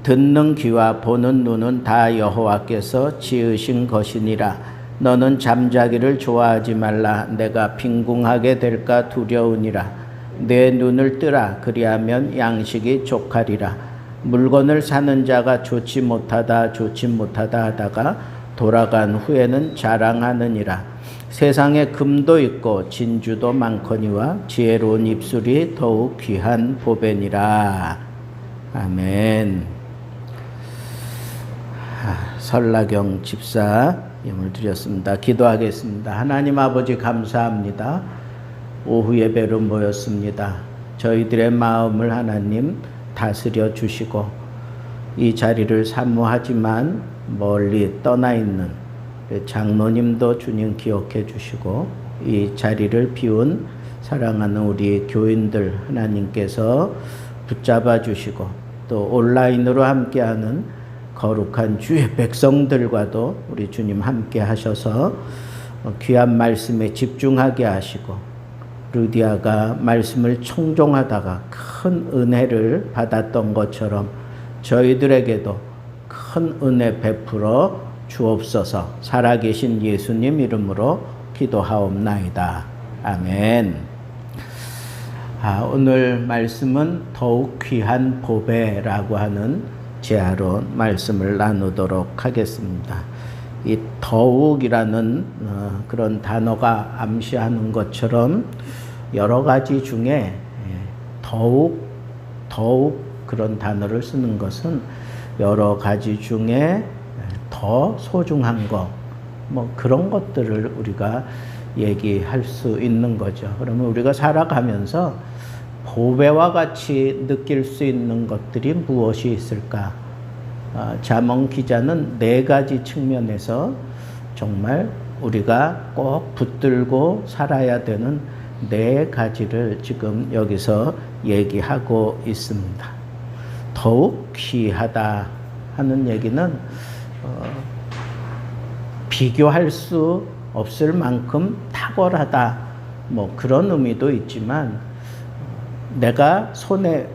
듣는 귀와 보는 눈은 다 여호와께서 지으신 것이니라. 너는 잠자기를 좋아하지 말라. 내가 빈궁하게 될까 두려우니라. 내 눈을 뜨라. 그리하면 양식이 족하리라. 물건을 사는 자가 좋지 못하다 하다가 돌아간 후에는 자랑하느니라. 세상에 금도 있고 진주도 많거니와 지혜로운 입술이 더욱 귀한 보배니라. 아멘. 설라경 집사 예물 드렸습니다. 기도하겠습니다. 하나님 아버지 감사합니다. 오후 예배로 모였습니다. 저희들의 마음을 하나님 다스려 주시고 이 자리를 사모하지만 멀리 떠나 있는 장로님도 주님 기억해 주시고 이 자리를 비운 사랑하는 우리 교인들 하나님께서 붙잡아 주시고 또 온라인으로 함께하는 거룩한 주의 백성들과도 우리 주님 함께 하셔서 귀한 말씀에 집중하게 하시고 루디아가 말씀을 청종하다가 큰 은혜를 받았던 것처럼 저희들에게도 큰 은혜 베풀어 주옵소서. 살아계신 예수님 이름으로 기도하옵나이다. 아멘. 오늘 말씀은 더욱 귀한 보배라고 하는 제아로 말씀을 나누도록 하겠습니다. 이 더욱이라는 그런 단어가 암시하는 것처럼 여러 가지 중에 더욱 그런 단어를 쓰는 것은 여러 가지 중에 더 소중한 것, 뭐 그런 것들을 우리가 얘기할 수 있는 거죠. 그러면 우리가 살아가면서 보배와 같이 느낄 수 있는 것들이 무엇이 있을까? 잠언 기자는 4가지 측면에서 정말 우리가 꼭 붙들고 살아야 되는 4가지를 지금 여기서 얘기하고 있습니다. 더욱 귀하다 하는 얘기는 비교할 수 없을 만큼 탁월하다, 뭐 그런 의미도 있지만 내가 손에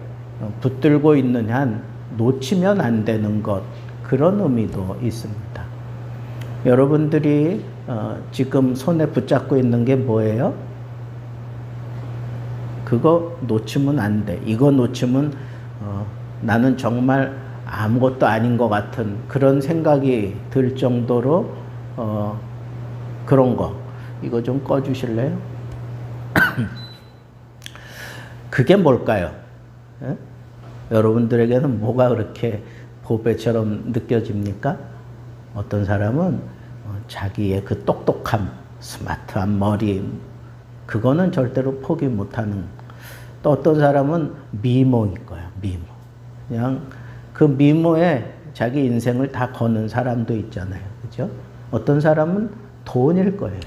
붙들고 있는 한 놓치면 안 되는 것, 그런 의미도 있습니다. 여러분들이 지금 손에 붙잡고 있는 게 뭐예요? 그거 놓치면 안 돼. 이거 놓치면 나는 정말 아무것도 아닌 것 같은 그런 생각이 들 정도로 그런 거, 이거 좀 꺼주실래요? 그게 뭘까요? 에? 여러분들에게는 뭐가 그렇게 보배처럼 느껴집니까? 어떤 사람은 자기의 그 똑똑함, 스마트한 머리, 그거는 절대로 포기 못하는. 또 어떤 사람은 미모일 거야, 미모. 그냥 그 미모에 자기 인생을 다 거는 사람도 있잖아요. 그죠? 어떤 사람은 돈일 거예요.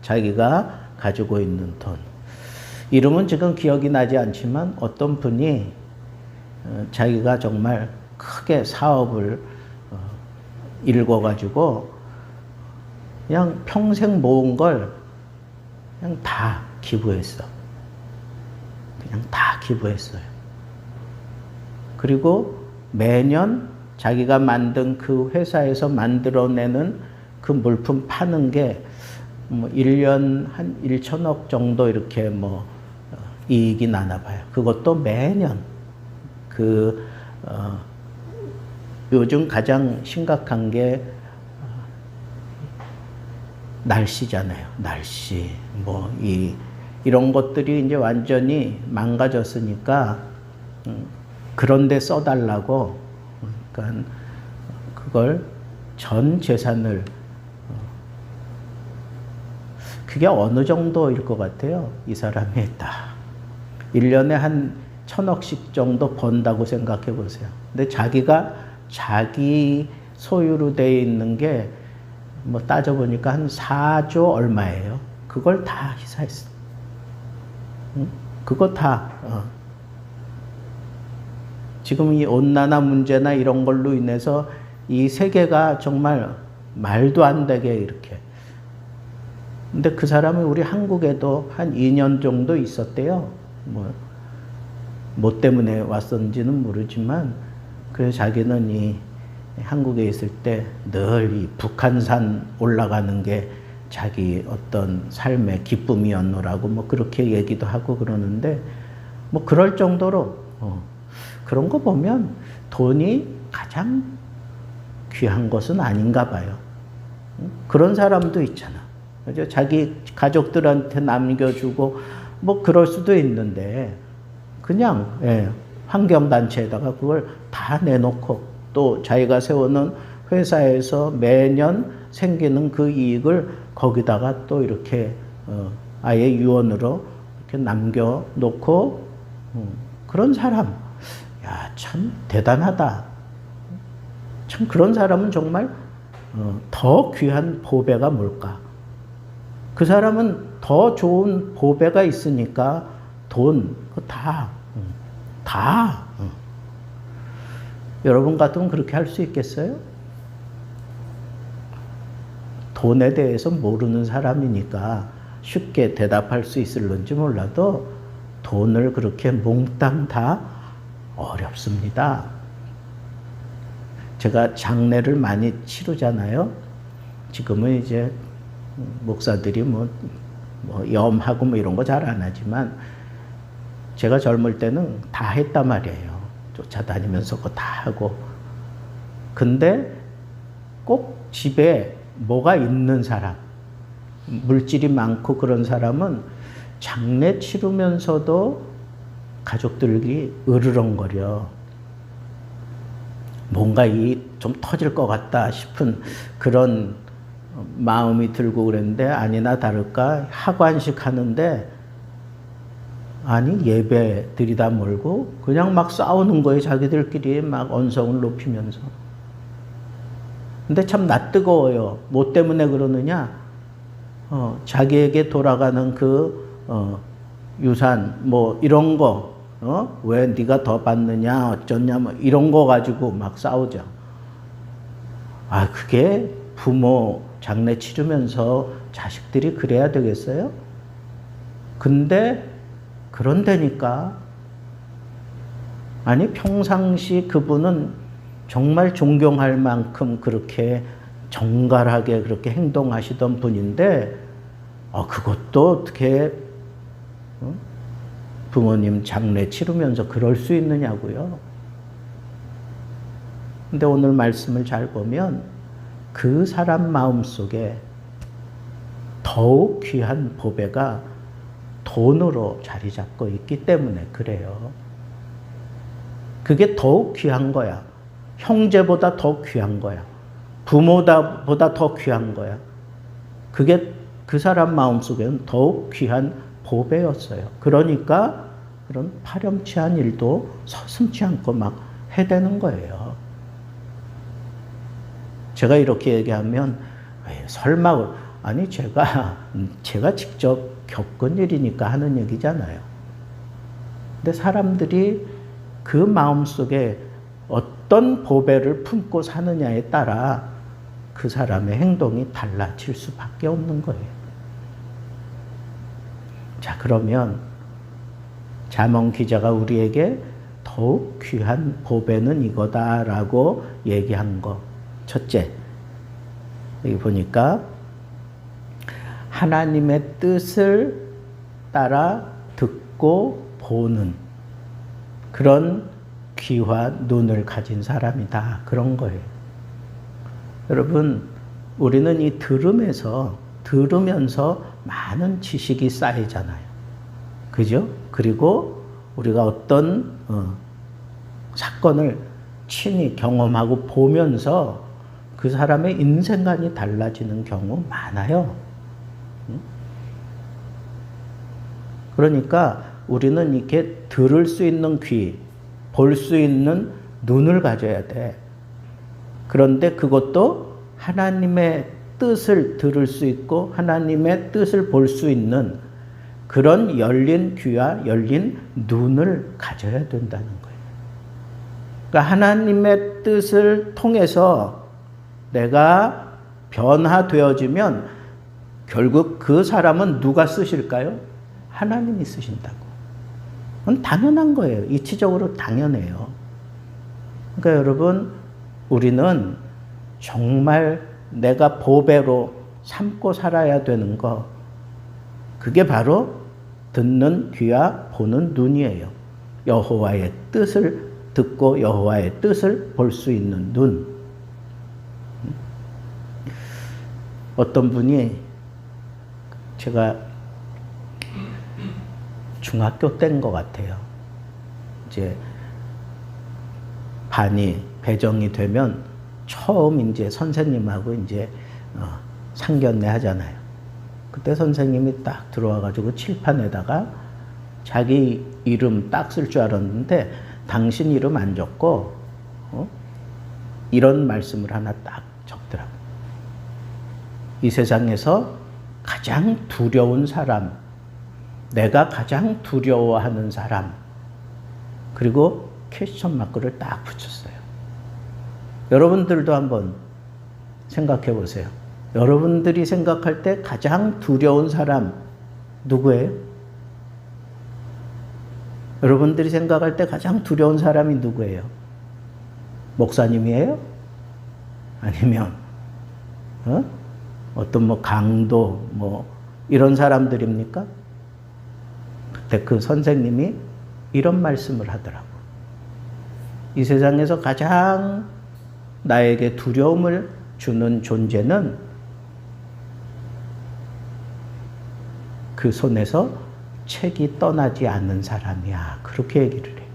자기가 가지고 있는 돈. 이름은 지금 기억이 나지 않지만 어떤 분이 자기가 정말 크게 사업을 일궈가지고 그냥 평생 모은 걸 그냥 다 기부했어. 그냥 다 기부했어요. 그리고 매년 자기가 만든 그 회사에서 만들어내는 그 물품 파는 게 뭐 1년 한 1천억 정도 이렇게 뭐 이익이 나나 봐요. 그것도 매년. 요즘 가장 심각한 게 날씨잖아요. 날씨. 뭐 이런 것들이 이제 완전히 망가졌으니까 그런 데 써달라고, 그러니까 그걸 전 재산을, 그게 어느 정도일 것 같아요? 이 사람이 다 1년에 한 1,000억씩 정도 번다고 생각해 보세요. 근데 자기가 자기 소유로 되어 있는 게 뭐 따져보니까 한 4조 얼마예요. 그걸 다 희사했어. 응? 그거 다. 지금 이 온난화 문제나 이런 걸로 인해서 이 세계가 정말 말도 안 되게 이렇게. 근데 그 사람이 우리 한국에도 한 2년 정도 있었대요. 뭐 때문에 왔었는지는 모르지만 그래서 자기는 이 한국에 있을 때 늘 이 북한산 올라가는 게 자기 어떤 삶의 기쁨이었노라고 뭐 그렇게 얘기도 하고 그러는데 뭐 그럴 정도로 그런 거 보면 돈이 가장 귀한 것은 아닌가 봐요. 그런 사람도 있잖아. 그죠? 자기 가족들한테 남겨주고 뭐 그럴 수도 있는데 그냥 환경단체에다가 그걸 다 내놓고 또 자기가 세우는 회사에서 매년 생기는 그 이익을 거기다가 또 이렇게 아예 유언으로 이렇게 남겨놓고 그런 사람, 야, 참 대단하다. 참 그런 사람은 정말 더 귀한 보배가 뭘까? 그 사람은 더 좋은 보배가 있으니까 돈, 다. 여러분 같으면 그렇게 할 수 있겠어요? 돈에 대해서 모르는 사람이니까 쉽게 대답할 수 있을런지 몰라도 돈을 그렇게 몽땅 다 어렵습니다. 제가 장례를 많이 치르잖아요. 지금은 이제 목사들이 뭐 염하고 뭐 이런 거 잘 안 하지만 제가 젊을 때는 다 했단 말이에요. 쫓아다니면서 그거 다 하고. 근데 꼭 집에 뭐가 있는 사람, 물질이 많고 그런 사람은 장례 치르면서도 가족들이 으르렁거려. 뭔가 좀 터질 것 같다 싶은 그런 마음이 들고 그랬는데 아니나 다를까 하관식 하는데 아니 예배 드리다 말고 그냥 막 싸우는 거예요. 자기들끼리 막 언성을 높이면서. 근데 참 낯뜨거워요. 뭐 때문에 그러느냐? 자기에게 돌아가는 그 유산 뭐 이런 거 왜 네가 더 받느냐 어쩌냐 뭐 이런 거 가지고 막 싸우죠. 아 그게 부모 장례 치르면서 자식들이 그래야 되겠어요? 근데 그런다니까. 아니 평상시 그분은 정말 존경할 만큼 그렇게 정갈하게 그렇게 행동하시던 분인데 그것도 어떻게 부모님 장례 치르면서 그럴 수 있느냐고요. 근데 오늘 말씀을 잘 보면 그 사람 마음속에 더욱 귀한 보배가 돈으로 자리 잡고 있기 때문에 그래요. 그게 더욱 귀한 거야. 형제보다 더 귀한 거야. 부모보다 더 귀한 거야. 그게 그 사람 마음속에는 더욱 귀한 보배였어요. 그러니까 그런 파렴치한 일도 서슴지 않고 막 해대는 거예요. 제가 이렇게 얘기하면 설마 아니 제가 직접 겪은 일이니까 하는 얘기잖아요. 근데 사람들이 그 마음속에 어떤 보배를 품고 사느냐에 따라 그 사람의 행동이 달라질 수밖에 없는 거예요. 자, 그러면 잠언 기자가 우리에게 더욱 귀한 보배는 이거다라고 얘기한 거. 첫째, 여기 보니까 하나님의 뜻을 따라 듣고 보는 그런 귀와 눈을 가진 사람이다. 그런 거예요. 여러분, 우리는 이 들으면서 많은 지식이 쌓이잖아요. 그죠? 그리고 우리가 어떤 사건을 친히 경험하고 보면서 그 사람의 인생관이 달라지는 경우 많아요. 그러니까 우리는 이렇게 들을 수 있는 귀, 볼 수 있는 눈을 가져야 돼. 그런데 그것도 하나님의 뜻을 들을 수 있고 하나님의 뜻을 볼 수 있는 그런 열린 귀와 열린 눈을 가져야 된다는 거예요. 그러니까 하나님의 뜻을 통해서 내가 변화되어지면 결국 그 사람은 누가 쓰실까요? 하나님이 쓰신다고. 그건 당연한 거예요. 이치적으로 당연해요. 그러니까 여러분, 우리는 정말 내가 보배로 삼고 살아야 되는 거, 그게 바로 듣는 귀와 보는 눈이에요. 여호와의 뜻을 듣고 여호와의 뜻을 볼 수 있는 눈. 어떤 분이, 제가 중학교 때인 것 같아요. 이제 반이 배정이 되면 처음 이제 선생님하고 이제 상견례 하잖아요. 그때 선생님이 딱 들어와가지고 칠판에다가 자기 이름 딱 쓸 줄 알았는데 당신 이름 안 적고 이런 말씀을 하나 딱 적더라고요. 이 세상에서 가장 두려운 사람, 내가 가장 두려워하는 사람, 그리고 퀘스천 마크를 딱 붙였어요. 여러분들도 한번 생각해 보세요. 여러분들이 생각할 때 가장 두려운 사람 누구예요? 여러분들이 생각할 때 가장 두려운 사람이 누구예요? 목사님이에요? 아니면 어떤 뭐 강도 뭐 이런 사람들입니까? 그때 그 선생님이 이런 말씀을 하더라고. 이 세상에서 가장 나에게 두려움을 주는 존재는 그 손에서 책이 떠나지 않는 사람이야. 그렇게 얘기를 해요.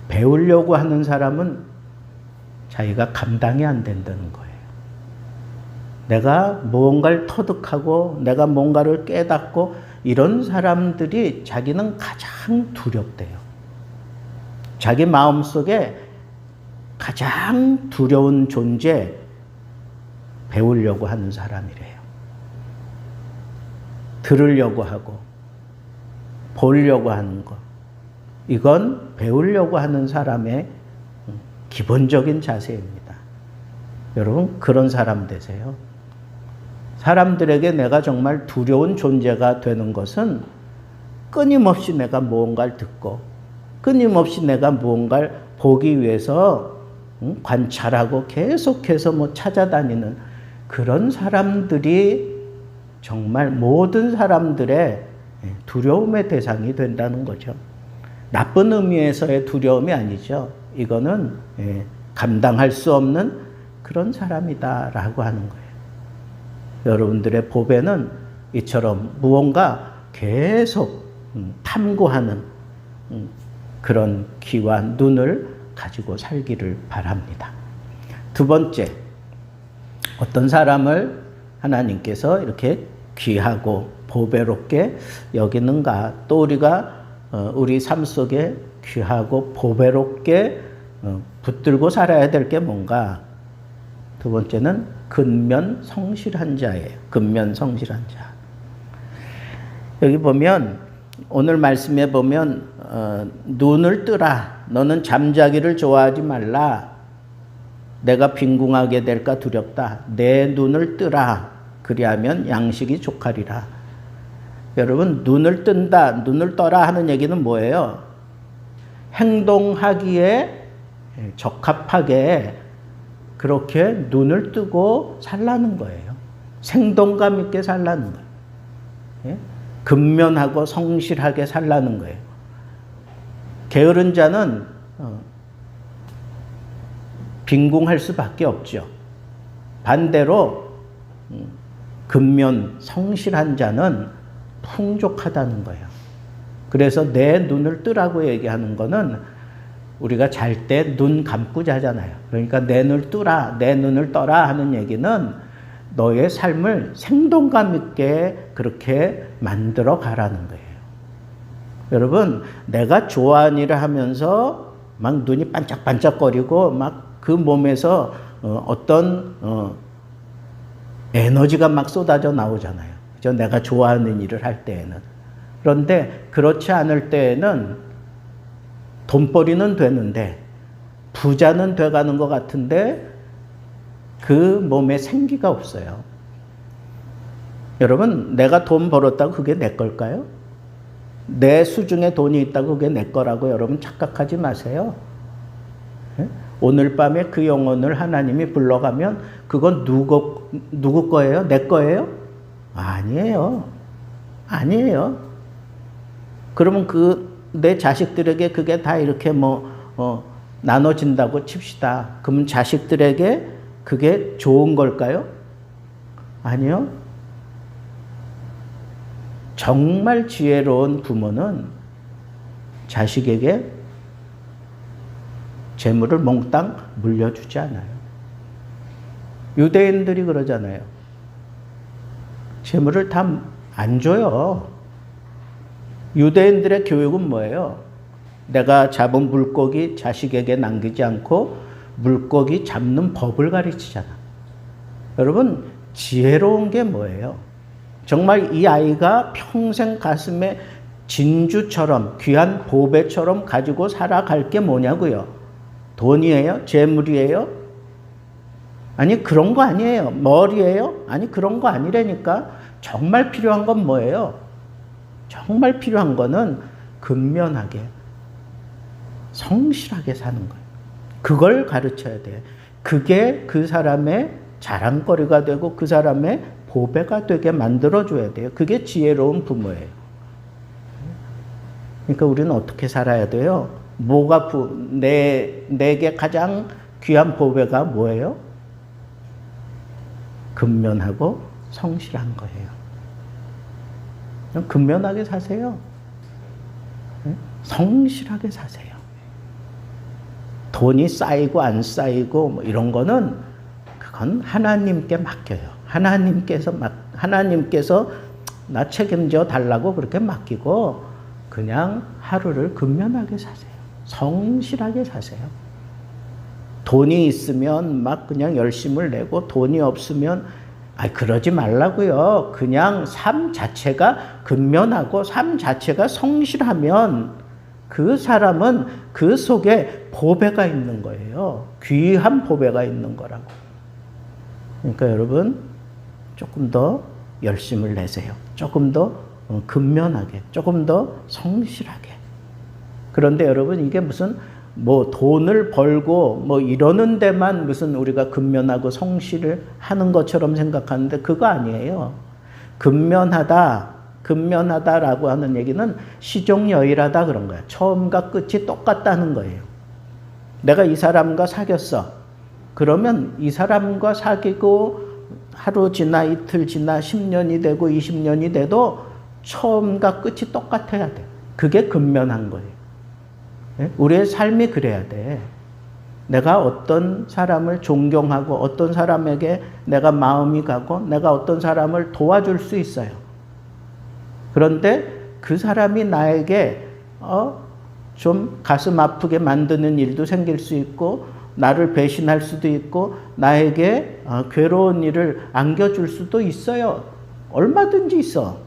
배우려고 하는 사람은 자기가 감당이 안 된다는 거예요. 내가 무언가를 터득하고 내가 뭔가를 깨닫고 이런 사람들이 자기는 가장 두렵대요. 자기 마음속에 가장 두려운 존재, 배우려고 하는 사람이래요. 들으려고 하고 보려고 하는 것, 이건 배우려고 하는 사람의 기본적인 자세입니다. 여러분, 그런 사람 되세요. 사람들에게 내가 정말 두려운 존재가 되는 것은 끊임없이 내가 무언가를 듣고 끊임없이 내가 무언가를 보기 위해서 관찰하고 계속해서 뭐 찾아다니는 그런 사람들이 정말 모든 사람들의 두려움의 대상이 된다는 거죠. 나쁜 의미에서의 두려움이 아니죠. 이거는 감당할 수 없는 그런 사람이다라고 하는 거예요. 여러분들의 보배는 이처럼 무언가 계속 탐구하는 그런 귀와 눈을 가지고 살기를 바랍니다. 두 번째, 어떤 사람을 하나님께서 이렇게 귀하고 보배롭게 여기는가? 또 우리가 우리 삶 속에 귀하고 보배롭게 붙들고 살아야 될 게 뭔가? 두 번째는 근면 성실한 자예요. 근면 성실한 자. 여기 보면 오늘 말씀에 보면 눈을 뜨라. 너는 잠자기를 좋아하지 말라. 내가 빈궁하게 될까 두렵다. 내 눈을 뜨라. 그리하면 양식이 족하리라. 여러분, 눈을 뜬다, 눈을 떠라 하는 얘기는 뭐예요? 행동하기에 적합하게 그렇게 눈을 뜨고 살라는 거예요. 생동감 있게 살라는 거예요. 예? 근면하고 성실하게 살라는 거예요. 게으른 자는 빈궁할 수밖에 없죠. 반대로 근면 성실한 자는 풍족하다는 거예요. 그래서 내 눈을 뜨라고 얘기하는 거는 우리가 잘 때 눈 감고 자잖아요. 그러니까 내 눈을 뜨라, 내 눈을 떠라 하는 얘기는 너의 삶을 생동감 있게 그렇게 만들어 가라는 거예요. 여러분, 내가 좋아하는 일을 하면서 막 눈이 반짝반짝거리고 막 그 몸에서 어떤 에너지가 막 쏟아져 나오잖아요. 그죠? 내가 좋아하는 일을 할 때에는. 그런데 그렇지 않을 때에는 돈벌이는 되는데 부자는 돼가는 것 같은데 그 몸에 생기가 없어요. 여러분, 내가 돈 벌었다고 그게 내 걸까요? 내 수중에 돈이 있다고 그게 내 거라고 여러분 착각하지 마세요. 예? 오늘 밤에 그 영혼을 하나님이 불러가면 그건 누구 거예요? 내 거예요? 아니에요. 아니에요. 그러면 내 자식들에게 그게 다 이렇게 나눠진다고 칩시다. 그러면 자식들에게 그게 좋은 걸까요? 아니요. 정말 지혜로운 부모는 자식에게 재물을 몽땅 물려주지 않아요. 유대인들이 그러잖아요. 재물을 다 안 줘요. 유대인들의 교육은 뭐예요? 내가 잡은 물고기 자식에게 남기지 않고 물고기 잡는 법을 가르치잖아. 여러분, 지혜로운 게 뭐예요? 정말 이 아이가 평생 가슴에 진주처럼 귀한 보배처럼 가지고 살아갈 게 뭐냐고요? 돈이에요? 재물이에요? 아니, 그런 거 아니에요. 머리예요? 아니, 그런 거 아니라니까. 정말 필요한 건 뭐예요? 정말 필요한 거는 근면하게, 성실하게 사는 거예요. 그걸 가르쳐야 돼. 그게 그 사람의 자랑거리가 되고 그 사람의 보배가 되게 만들어줘야 돼요. 그게 지혜로운 부모예요. 그러니까 우리는 어떻게 살아야 돼요? 내게 가장 귀한 보배가 뭐예요? 근면하고 성실한 거예요. 그냥 근면하게 사세요. 성실하게 사세요. 돈이 쌓이고 안 쌓이고 이런 거는 그건 하나님께 맡겨요. 하나님께서 나 책임져 달라고 그렇게 맡기고 그냥 하루를 근면하게 사세요. 성실하게 사세요. 돈이 있으면 막 그냥 열심을 내고 돈이 없으면 그러지 말라고요. 그냥 삶 자체가 근면하고 삶 자체가 성실하면 그 사람은 그 속에 보배가 있는 거예요. 귀한 보배가 있는 거라고. 그러니까 여러분, 조금 더 열심을 내세요. 조금 더 근면하게, 조금 더 성실하게. 그런데 여러분, 이게 무슨 돈을 벌고 이러는 데만 무슨 우리가 근면하고 성실을 하는 것처럼 생각하는데 그거 아니에요. 근면하다라고 하는 얘기는 시종여일하다 그런 거야. 처음과 끝이 똑같다는 거예요. 내가 이 사람과 사귀었어. 그러면 이 사람과 사귀고 하루 지나 이틀 지나 10년이 되고 20년이 돼도 처음과 끝이 똑같아야 돼. 그게 근면한 거예요. 우리의 삶이 그래야 돼. 내가 어떤 사람을 존경하고 어떤 사람에게 내가 마음이 가고 내가 어떤 사람을 도와줄 수 있어요. 그런데 그 사람이 나에게 좀 가슴 아프게 만드는 일도 생길 수 있고 나를 배신할 수도 있고 나에게 괴로운 일을 안겨줄 수도 있어요. 얼마든지 있어.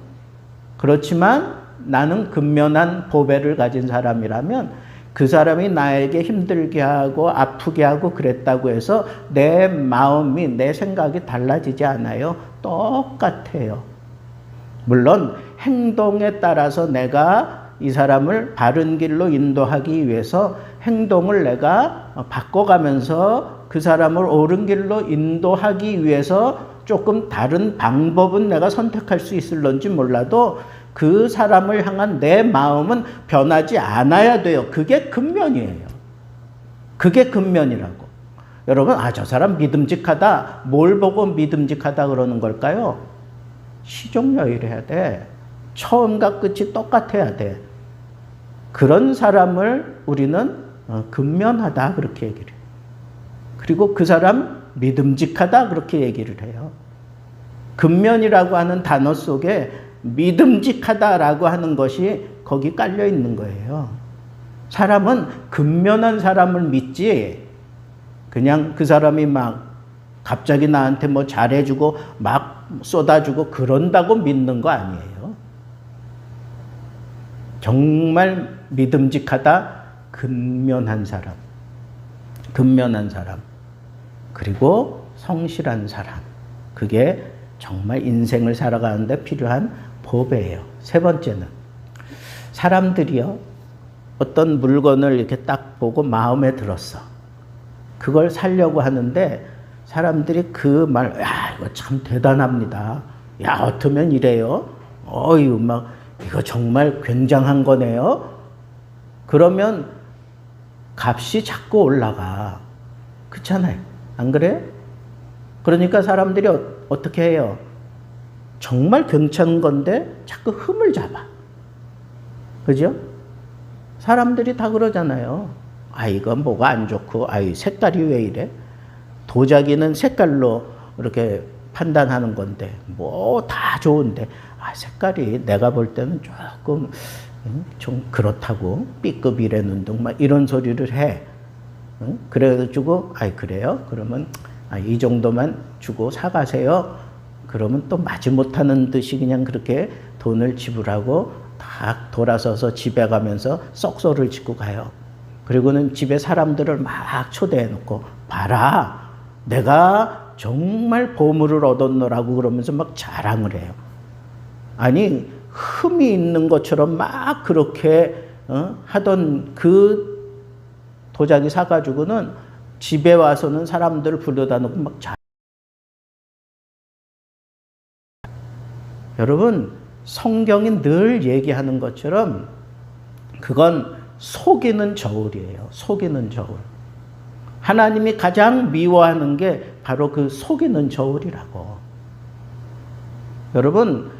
그렇지만 나는 근면한 보배를 가진 사람이라면 그 사람이 나에게 힘들게 하고 아프게 하고 그랬다고 해서 내 마음이, 내 생각이 달라지지 않아요. 똑같아요. 물론 행동에 따라서 내가 이 사람을 바른 길로 인도하기 위해서 행동을 내가 바꿔가면서 그 사람을 옳은 길로 인도하기 위해서 조금 다른 방법은 내가 선택할 수 있을런지 몰라도 그 사람을 향한 내 마음은 변하지 않아야 돼요. 그게 근면이에요. 그게 근면이라고. 여러분, 저 사람 믿음직하다. 뭘 보고 믿음직하다 그러는 걸까요? 시종여일해야 돼. 처음과 끝이 똑같아야 돼. 그런 사람을 우리는 근면하다 그렇게 얘기를 해요. 그리고 그 사람 믿음직하다 그렇게 얘기를 해요. 근면이라고 하는 단어 속에 믿음직하다라고 하는 것이 거기 깔려 있는 거예요. 사람은 근면한 사람을 믿지 그냥 그 사람이 막 갑자기 나한테 잘해주고 막 쏟아주고 그런다고 믿는 거 아니에요. 정말 믿음직하다, 근면한 사람, 그리고 성실한 사람. 그게 정말 인생을 살아가는데 필요한 보배예요. 세 번째는 사람들이요, 어떤 물건을 이렇게 딱 보고 마음에 들었어. 그걸 살려고 하는데 사람들이 그 말, 야, 이거 참 대단합니다. 야, 어쩌면 이래요? 어휴, 막, 이거 정말 굉장한 거네요? 그러면 값이 자꾸 올라가. 그렇잖아요. 안 그래요? 그러니까 사람들이 어떻게 해요? 정말 괜찮은 건데 자꾸 흠을 잡아. 그죠? 사람들이 다 그러잖아요. 아, 이건 뭐가 안 좋고, 아, 이 색깔이 왜 이래? 도자기는 색깔로 이렇게 판단하는 건데, 뭐 다 좋은데, 아, 색깔이 내가 볼 때는 조금 좀 그렇다고, B급이라는 둥, 막 이런 소리를 해. 그래가지고, 아, 그래요? 그러면, 아, 이 정도만 주고 사가세요. 그러면 또 마지못하는 듯이 그냥 그렇게 돈을 지불하고 다 돌아서서 집에 가면서 썩소를 짓고 가요. 그리고는 집에 사람들을 막 초대해 놓고, 봐라, 내가 정말 보물을 얻었노라고 그러면서 막 자랑을 해요. 아니, 흠이 있는 것처럼 막 그렇게 하던 그 도자기 사가지고는 집에 와서는 사람들을 불러다 놓고 막 여러분, 성경이 늘 얘기하는 것처럼 그건 속이는 저울이에요. 속이는 저울. 하나님이 가장 미워하는 게 바로 그 속이는 저울이라고. 여러분,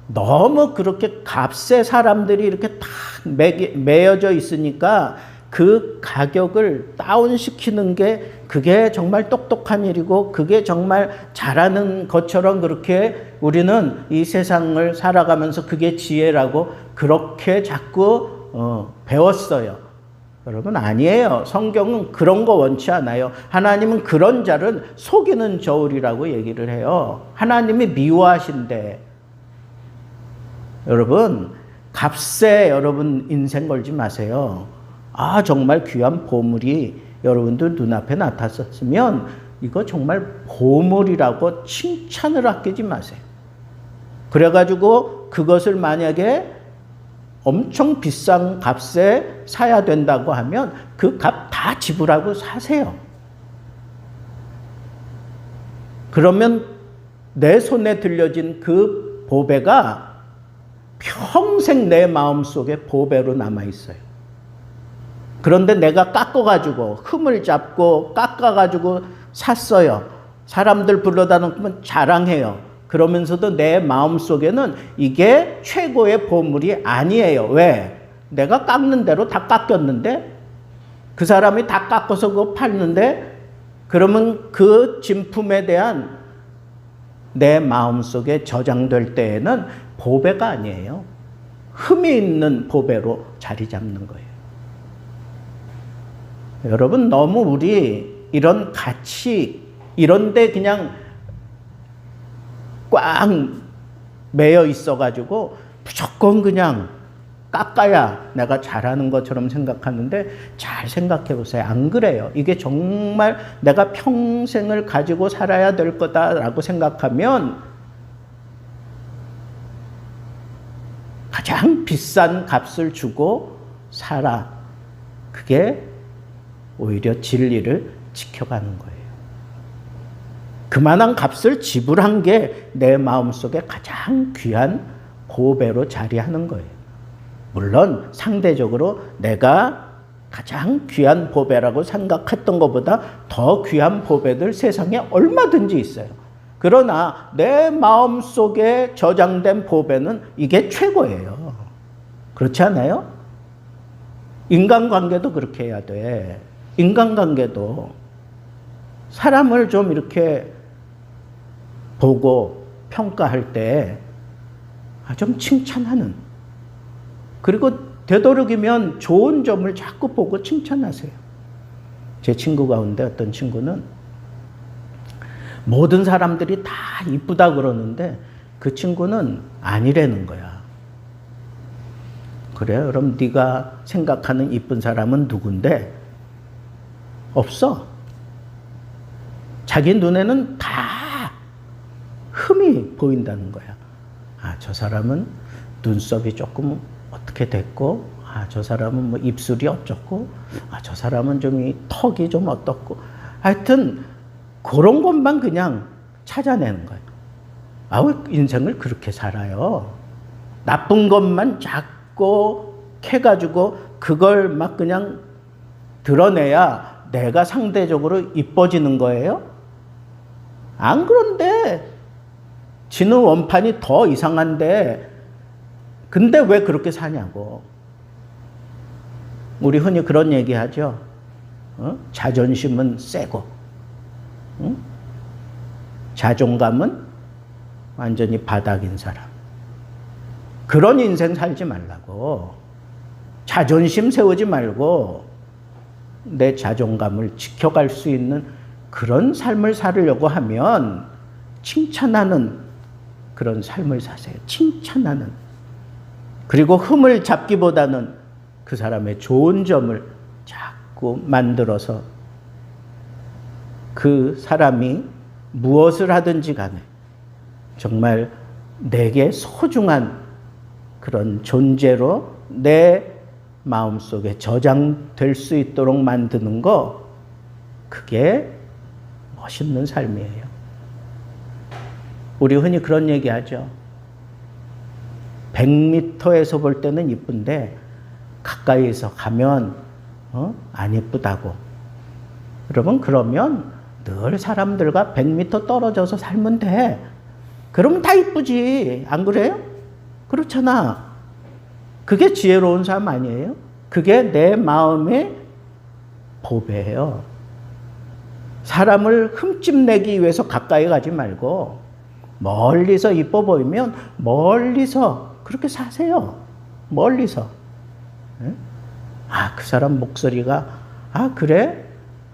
너무 그렇게 값에 사람들이 이렇게 딱 매여져 있으니까 그 가격을 다운시키는 게 그게 정말 똑똑한 일이고 그게 정말 잘하는 것처럼 그렇게 우리는 이 세상을 살아가면서 그게 지혜라고 그렇게 자꾸 배웠어요. 여러분, 아니에요. 성경은 그런 거 원치 않아요. 하나님은 그런 자를 속이는 저울이라고 얘기를 해요. 하나님이 미워하신대. 여러분, 값에 여러분 인생 걸지 마세요. 아, 정말 귀한 보물이 여러분들 눈앞에 나타났으면 이거 정말 보물이라고 칭찬을 아끼지 마세요. 그래가지고 그것을 만약에 엄청 비싼 값에 사야 된다고 하면 그 값 다 지불하고 사세요. 그러면 내 손에 들려진 그 보배가 평생 내 마음속에 보배로 남아있어요. 그런데 내가 깎아가지고 흠을 잡고 깎아가지고 샀어요. 사람들 불러다 놓으면 자랑해요. 그러면서도 내 마음속에는 이게 최고의 보물이 아니에요. 왜? 내가 깎는 대로 다 깎였는데 그 사람이 다 깎아서 그거 팔는데 그러면 그 진품에 대한 내 마음속에 저장될 때에는 보배가 아니에요. 흠이 있는 보배로 자리 잡는 거예요. 여러분, 너무 우리 이런 가치 이런데 그냥 꽉 매여 있어가지고 무조건 그냥 깎아야 내가 잘하는 것처럼 생각하는데 잘 생각해 보세요. 안 그래요. 이게 정말 내가 평생을 가지고 살아야 될 거다라고 생각하면 가장 비싼 값을 주고 살아. 그게 오히려 진리를 지켜가는 거예요. 그만한 값을 지불한 게 내 마음속에 가장 귀한 보배로 자리하는 거예요. 물론 상대적으로 내가 가장 귀한 보배라고 생각했던 것보다 더 귀한 보배들 세상에 얼마든지 있어요. 그러나 내 마음속에 저장된 보배는 이게 최고예요. 그렇지 않아요? 인간관계도 그렇게 해야 돼. 인간관계도 사람을 좀 이렇게 보고 평가할 때 좀 칭찬하는, 그리고 되도록이면 좋은 점을 자꾸 보고 칭찬하세요. 제 친구 가운데 어떤 친구는 모든 사람들이 다 이쁘다 그러는데 그 친구는 아니라는 거야. 그래, 그럼 네가 생각하는 이쁜 사람은 누군데? 없어. 자기 눈에는 다 흠이 보인다는 거야. 아, 저 사람은 눈썹이 조금 어떻게 됐고, 아, 저 사람은 뭐 입술이 어쩌고, 아, 저 사람은 좀 이 턱이 좀 어떻고. 하여튼, 그런 것만 그냥 찾아내는 거예요. 아, 왜 인생을 그렇게 살아요? 나쁜 것만 자꾸 캐가지고 그걸 막 그냥 드러내야 내가 상대적으로 이뻐지는 거예요? 안 그런데, 지는 원판이 더 이상한데, 근데 왜 그렇게 사냐고. 우리 흔히 그런 얘기 하죠. 자존심은 세고, 자존감은 완전히 바닥인 사람. 그런 인생 살지 말라고. 자존심 세우지 말고 내 자존감을 지켜갈 수 있는 그런 삶을 살으려고 하면 칭찬하는 그런 삶을 사세요. 칭찬하는. 그리고 흠을 잡기보다는 그 사람의 좋은 점을 자꾸 만들어서 그 사람이 무엇을 하든지 간에 정말 내게 소중한 그런 존재로 내 마음속에 저장될 수 있도록 만드는 거, 그게 멋있는 삶이에요. 우리 흔히 그런 얘기 하죠. 100m에서 볼 때는 이쁜데 가까이에서 가면 안 이쁘다고. 여러분, 그러면 늘 사람들과 100m 떨어져서 살면 돼. 그러면 다 이쁘지. 안 그래요? 그렇잖아. 그게 지혜로운 삶 아니에요? 그게 내 마음의 보배예요. 사람을 흠집내기 위해서 가까이 가지 말고 멀리서 이뻐 보이면 멀리서 그렇게 사세요. 멀리서. 아, 그 사람 목소리가, 아, 그래?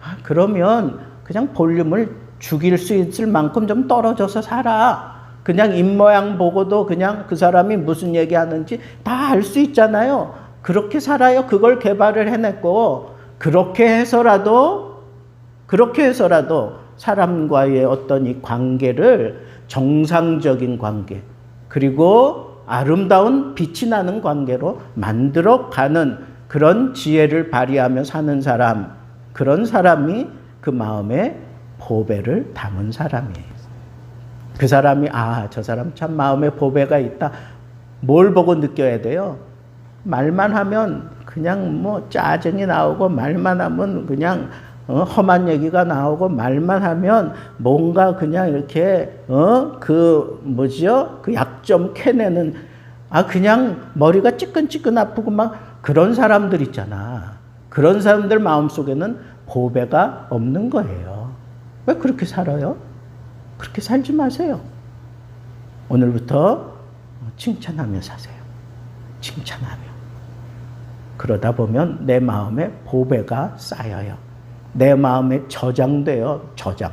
아, 그러면 그냥 볼륨을 죽일 수 있을 만큼 좀 떨어져서 살아. 그냥 입모양 보고도 그냥 그 사람이 무슨 얘기하는지 다 알 수 있잖아요. 그렇게 살아요. 그걸 개발을 해냈고, 그렇게 해서라도 사람과의 어떤 이 관계를 정상적인 관계, 그리고 아름다운 빛이 나는 관계로 만들어가는 그런 지혜를 발휘하며 사는 사람, 그런 사람이 그 마음에 보배를 담은 사람이에요. 그 사람이, 아, 저 사람 참 마음에 보배가 있다. 뭘 보고 느껴야 돼요? 말만 하면 그냥 뭐 짜증이 나오고, 말만 하면 그냥 험한 얘기가 나오고, 말만 하면 뭔가 그냥 이렇게 그 약점 캐내는, 아, 그냥 머리가 찌끈찌끈 아프고 막 그런 사람들 있잖아. 그런 사람들 마음속에는 보배가 없는 거예요. 왜 그렇게 살아요? 그렇게 살지 마세요. 오늘부터 칭찬하며 사세요. 칭찬하며. 그러다 보면 내 마음에 보배가 쌓여요. 내 마음에 저장돼요. 저장.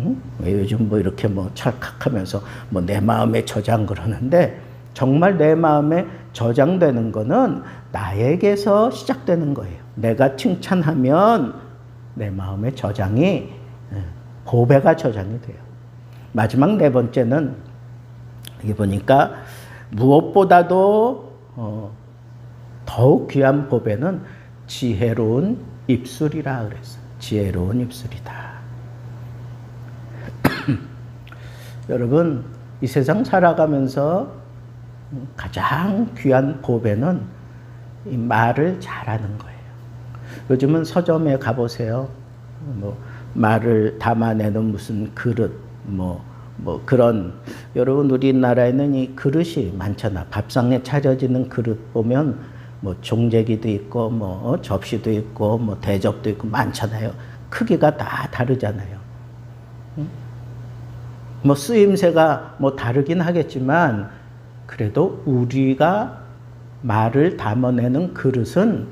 응? 요즘 뭐 이렇게 뭐 찰칵하면서 뭐 내 마음에 저장 그러는데, 정말 내 마음에 저장되는 거는 나에게서 시작되는 거예요. 내가 칭찬하면 내 마음의 저장이, 보배가 저장이 돼요. 마지막 네 번째는, 여기 보니까 무엇보다도 더욱 귀한 보배는 지혜로운 입술이라 그랬어요. 지혜로운 입술이다. 여러분, 이 세상 살아가면서 가장 귀한 보배는 이 말을 잘하는 거예요. 요즘은 서점에 가보세요. 뭐 말을 담아내는 무슨 그릇, 뭐 그런, 여러분 우리나라에는 이 그릇이 많잖아. 밥상에 차려지는 그릇 보면 뭐 종재기도 있고, 뭐 접시도 있고, 뭐 대접도 있고 많잖아요. 크기가 다 다르잖아요. 뭐 쓰임새가 뭐 다르긴 하겠지만, 그래도 우리가 말을 담아내는 그릇은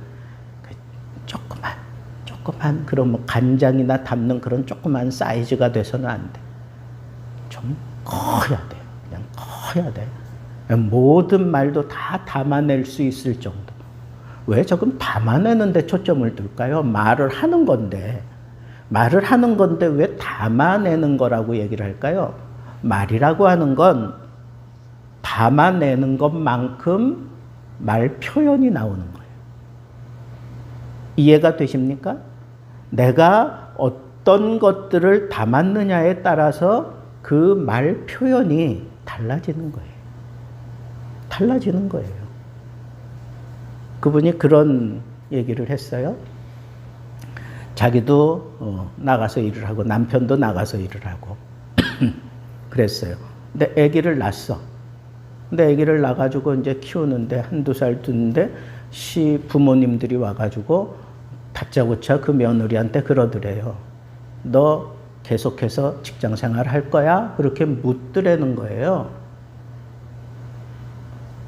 조그만 그런 뭐 간장이나 담는 그런 조그만 사이즈가 돼서는 안 돼. 좀 커야 돼요. 그냥 커야 돼. 모든 말도 다 담아낼 수 있을 정도. 왜 조금 담아내는데 초점을 둘까요? 말을 하는 건데 왜 담아내는 거라고 얘기를 할까요? 말이라고 하는 건 담아내는 것만큼 말 표현이 나오는 거예요. 이해가 되십니까? 내가 어떤 것들을 담았느냐에 따라서 그 말 표현이 달라지는 거예요. 달라지는 거예요. 그분이 그런 얘기를 했어요. 자기도 나가서 일을 하고 남편도 나가서 일을 하고 그랬어요. 근데 아기를 낳았어. 근데 아기를 낳아가지고 이제 키우는데 한두 살 됐는데 부모님들이 와가지고 다짜고짜 그 며느리한테 그러더래요. 너 계속해서 직장 생활 할 거야? 그렇게 묻더라는 거예요.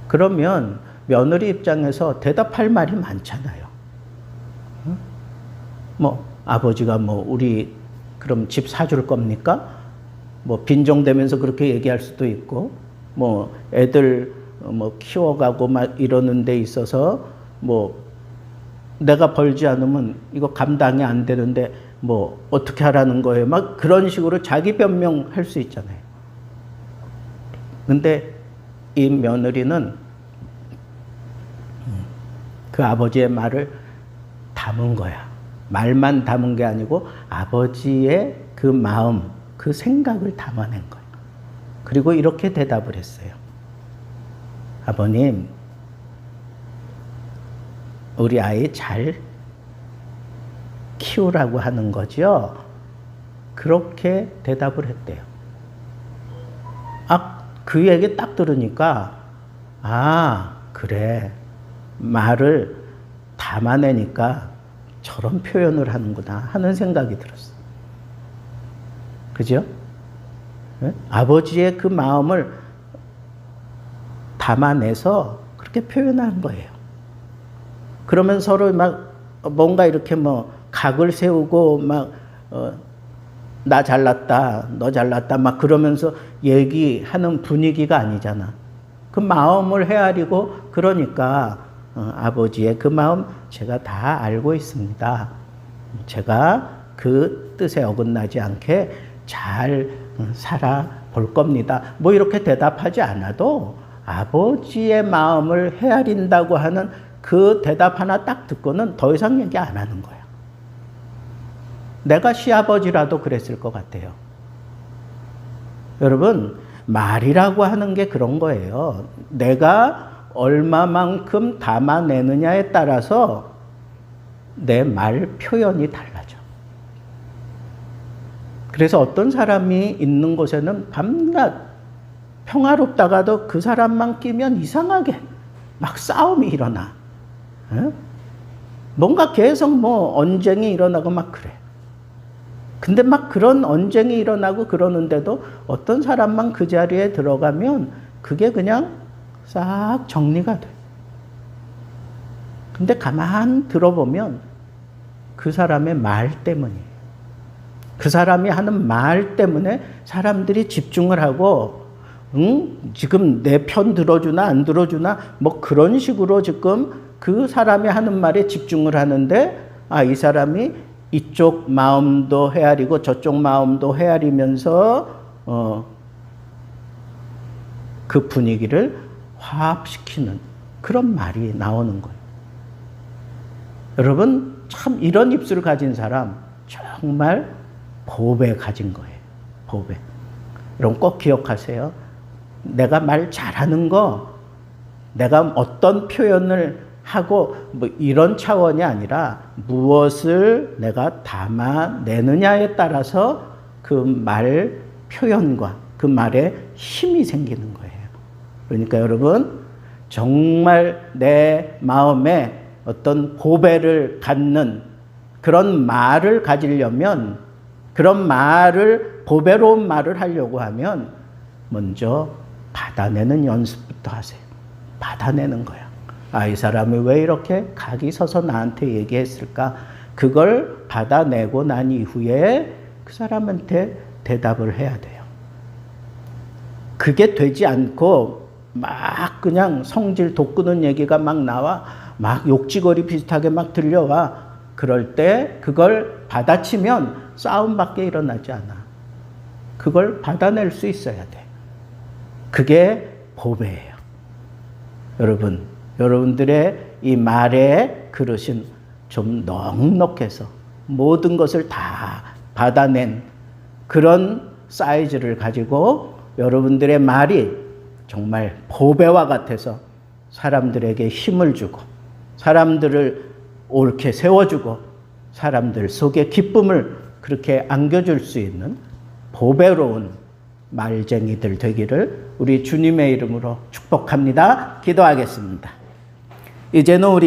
그러면 며느리 입장에서 대답할 말이 많잖아요. 뭐 아버지가 뭐 우리 그럼 집 사줄 겁니까? 뭐 빈정대면서 그렇게 얘기할 수도 있고, 뭐 애들 뭐 키워가고 막 이러는 데 있어서 뭐 내가 벌지 않으면 이거 감당이 안 되는데 뭐 어떻게 하라는 거예요? 막 그런 식으로 자기 변명할 수 있잖아요. 근데 이 며느리는 그 아버지의 말을 담은 거야. 말만 담은 게 아니고 아버지의 그 마음, 그 생각을 담아낸 거예요. 그리고 이렇게 대답을 했어요. 아버님, 우리 아이 잘 키우라고 하는 거죠? 그렇게 대답을 했대요. 그 얘기 딱 들으니까, 그래. 말을 담아내니까 저런 표현을 하는구나 하는 생각이 들었어요. 그죠? 네? 아버지의 그 마음을 담아내서 그렇게 표현한 거예요. 그러면 서로 막 뭔가 이렇게 뭐 각을 세우고 막 나 잘났다, 너 잘났다 막 그러면서 얘기하는 분위기가 아니잖아. 그 마음을 헤아리고 그러니까 아버지의 그 마음 제가 다 알고 있습니다. 제가 그 뜻에 어긋나지 않게 잘 살아볼 겁니다. 뭐 이렇게 대답하지 않아도 아버지의 마음을 헤아린다고 하는 그 대답 하나 딱 듣고는 더 이상 얘기 안 하는 거야. 내가 시아버지라도 그랬을 것 같아요. 여러분, 말이라고 하는 게 그런 거예요. 내가 얼마만큼 담아내느냐에 따라서 내 말 표현이 달라져. 그래서 어떤 사람이 있는 곳에는 밤낮 평화롭다가도 그 사람만 끼면 이상하게 막 싸움이 일어나. 뭔가 계속 뭐 언쟁이 일어나고 막 그래. 근데 막 그런 언쟁이 일어나고 그러는데도 어떤 사람만 그 자리에 들어가면 그게 그냥 싹 정리가 돼. 근데 가만 들어보면 그 사람의 말 때문이에요. 그 사람이 하는 말 때문에 사람들이 집중을 하고, 지금 내 편 들어주나 안 들어주나 뭐 그런 식으로 지금 그 사람이 하는 말에 집중을 하는데, 이 사람이 이쪽 마음도 헤아리고 저쪽 마음도 헤아리면서 그 분위기를 화합시키는 그런 말이 나오는 거예요. 여러분, 참 이런 입술을 가진 사람 정말 복에 가진 거예요. 복에. 여러분 꼭 기억하세요. 내가 말 잘하는 거, 내가 어떤 표현을 하고 뭐 이런 차원이 아니라 무엇을 내가 담아내느냐에 따라서 그 말 표현과 그 말에 힘이 생기는 거예요. 그러니까 여러분, 정말 내 마음에 어떤 보배를 갖는 그런 말을 가지려면, 그런 말을, 보배로운 말을 하려고 하면 먼저 받아내는 연습부터 하세요. 받아내는 거야. 이 사람이 왜 이렇게 각이 서서 나한테 얘기했을까? 그걸 받아내고 난 이후에 그 사람한테 대답을 해야 돼요. 그게 되지 않고 막 그냥 성질 돋구는 얘기가 막 나와, 막 욕지거리 비슷하게 막 들려와. 그럴 때 그걸 받아치면 싸움밖에 일어나지 않아. 그걸 받아낼 수 있어야 돼. 그게 보배예요. 여러분, 여러분들의 이 말에 그릇은 좀 넉넉해서 모든 것을 다 받아낸 그런 사이즈를 가지고 여러분들의 말이 정말 보배와 같아서 사람들에게 힘을 주고 사람들을 옳게 세워주고 사람들 속에 기쁨을 그렇게 안겨줄 수 있는 보배로운 말쟁이들 되기를 우리 주님의 이름으로 축복합니다. 기도하겠습니다. 이제는 우리